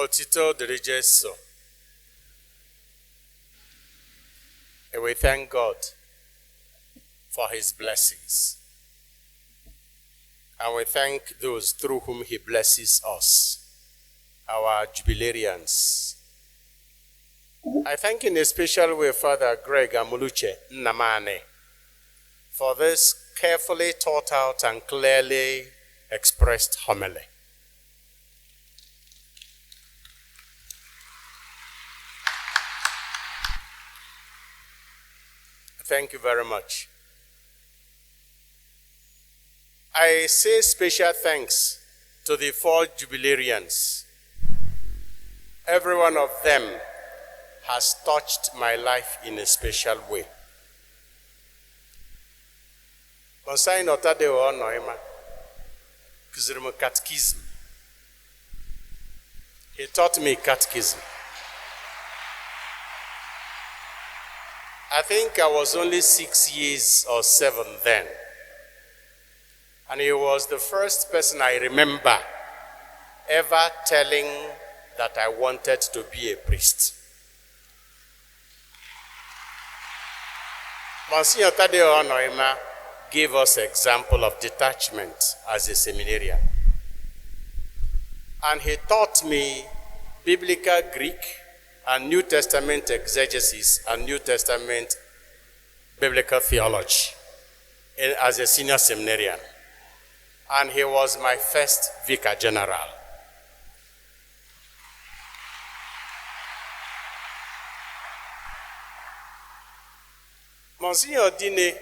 Otito diri Jesu. And we thank God for his blessings. And we thank those through whom he blesses us, our Jubilarians. I thank in a special way Father Greg Amuluche Nnamane for this carefully thought out and clearly expressed homily. Thank you very much. I say special thanks to the 4 Jubilarians. Every one of them has touched my life in a special way. Concerning Taddeo Onoyima, kuziri catechism. He taught me catechism. I think I was only 6 years or 7 then. And he was the first person I remember ever telling that I wanted to be a priest. Monsignor Taddeo Onoyima gave us an example of detachment as a seminarian. And he taught me biblical Greek and New Testament exegesis and New Testament biblical theology as a senior seminarian. And he was my first vicar general. Monsignor Dine,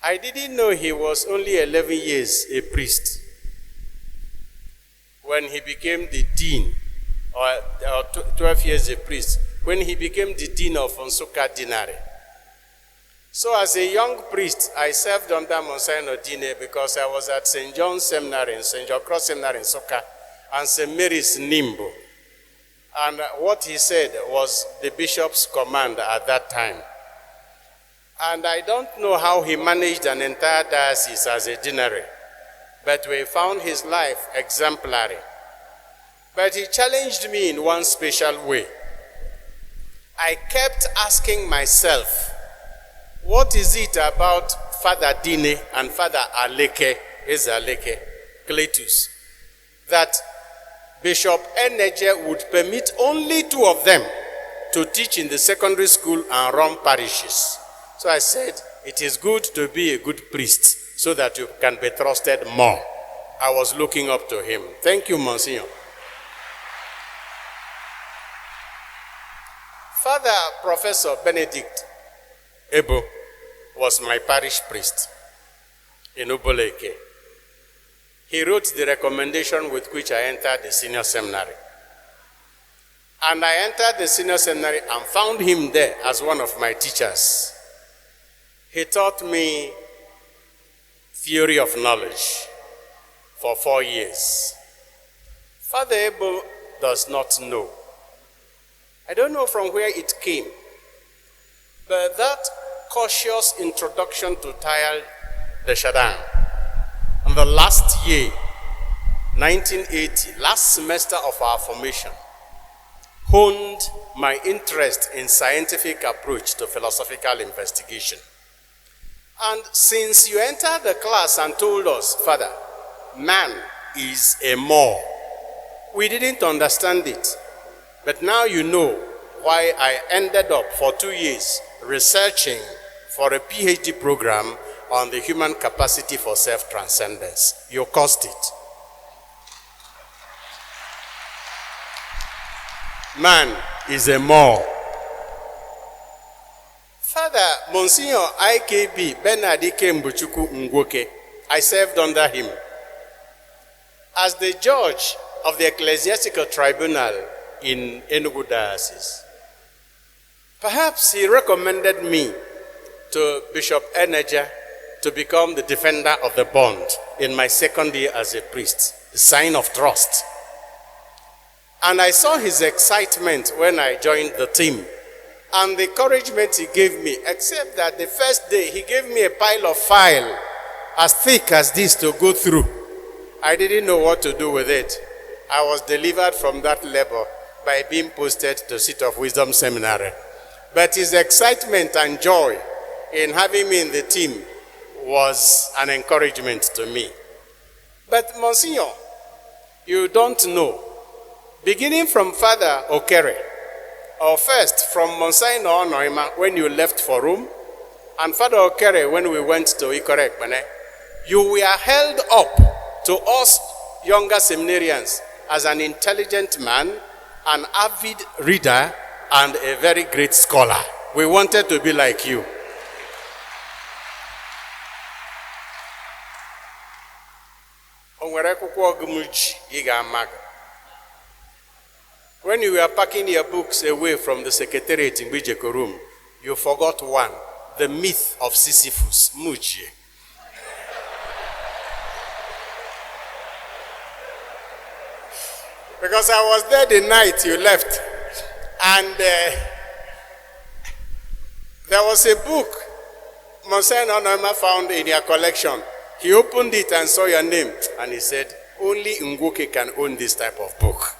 I didn't know he was only 11 years a priest when he became the dean, or 12 years a priest, when he became the dean of Nsukka Dine. So as a young priest, I served under Monsignor Dine because I was at St. John's Seminary, St. John Cross Seminary in Nsukka, and St. Mary's Nimbo. And what he said was the bishop's command at that time. And I don't know how he managed an entire diocese as a deanery, but we found his life exemplary. But he challenged me in one special way. I kept asking myself, what is it about Father Dine and Father Ezaleke, Cletus, that Bishop Eneje would permit only 2 of them to teach in the secondary school and run parishes? So I said, it is good to be a good priest so that you can be trusted more. I was looking up to him. Thank you, Monsignor. Father Professor Benedict Ebo was my parish priest in Igwebuike. He wrote the recommendation with which I entered the senior seminary. And I entered the senior seminary and found him there as one of my teachers. He taught me theory of knowledge for 4 years. Father Ebo does not know. I don't know from where it came, but that cautious introduction to Tile de Chardin in the last year, 1980, last semester of our formation, honed my interest in scientific approach to philosophical investigation. And since you entered the class and told us, Father, man is a more, we didn't understand it. But now you know why I ended up for 2 years researching for a PhD program on the human capacity for self-transcendence. You caused it. Man is a more. Father Monsignor IKB Benedict Ngwoke, I served under him as the judge of the ecclesiastical tribunal in Enugu Diocese. Perhaps he recommended me to Bishop Eneja to become the defender of the bond in my second year as a priest, a sign of trust. And I saw his excitement when I joined the team and the encouragement he gave me, except that the first day he gave me a pile of file as thick as this to go through. I didn't know what to do with it. I was delivered from that labor by being posted to Seat of Wisdom Seminary. But his excitement and joy in having me in the team was an encouragement to me. But Monsignor, you don't know. Beginning from Father Oer, or first from Monsignor Onoyima when you left for Rome, and Father Oer when we went to Igwebuike, you were held up to us younger seminarians as an intelligent man, an avid reader, and a very great scholar. We wanted to be like you. When you were packing your books away from the secretariat in Bijeko room, you forgot one, the myth of Sisyphus, Muji. Because I was there the night you left, and there was a book Monsignor Onoyima found in your collection. He opened it and saw your name, and he said, only Ngwoke can own this type of book.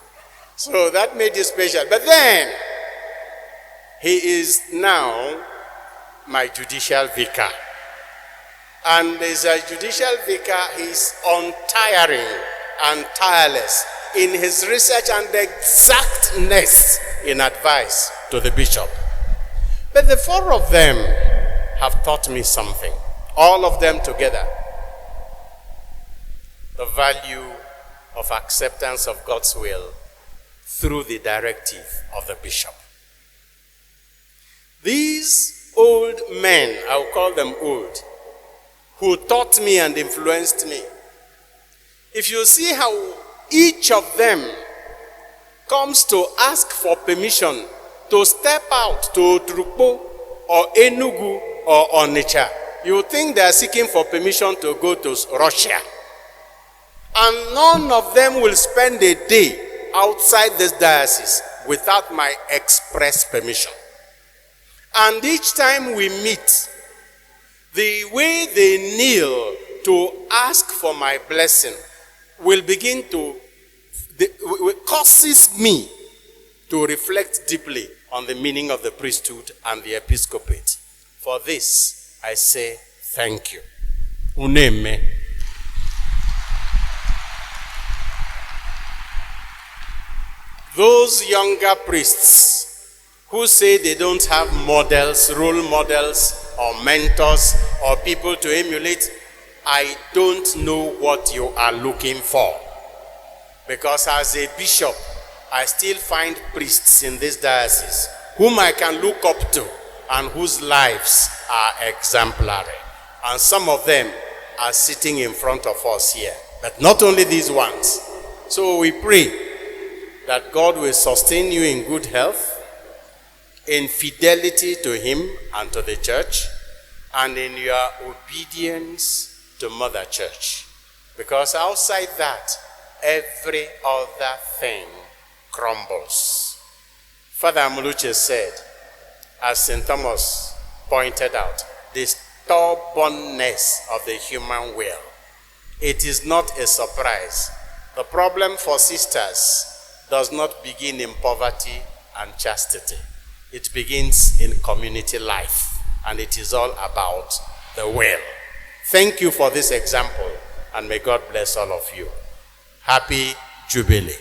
So that made it special. But then, he is now my judicial vicar. And as a judicial vicar, he is untiring and tireless in his research and exactness in advice to the bishop. But the four of them have taught me something, all of them together. The value of acceptance of God's will through the directive of the bishop. These old men, I'll call them old, who taught me and influenced me, if you see how each of them comes to ask for permission to step out to Oturukpo or Enugu or Onitsha, you think they are seeking for permission to go to Russia. And none of them will spend a day outside this diocese without my express permission. And each time we meet, the way they kneel to ask for my blessing will begin to, causes me to reflect deeply on the meaning of the priesthood and the episcopate. For this, I say thank you. Uneme. Those younger priests who say they don't have models, role models, or mentors, or people to emulate, I don't know what you are looking for. Because as a bishop, I still find priests in this diocese whom I can look up to and whose lives are exemplary. And some of them are sitting in front of us here. But not only these ones. So we pray that God will sustain you in good health, in fidelity to Him and to the church, and in your obedience to Mother Church. Because outside that, every other thing crumbles. Father Amuluche said, as St. Thomas pointed out, the stubbornness of the human will. It is not a surprise. The problem for sisters does not begin in poverty and chastity. It begins in community life, and it is all about the will. Thank you for this example, and may God bless all of you. Happy Jubilee.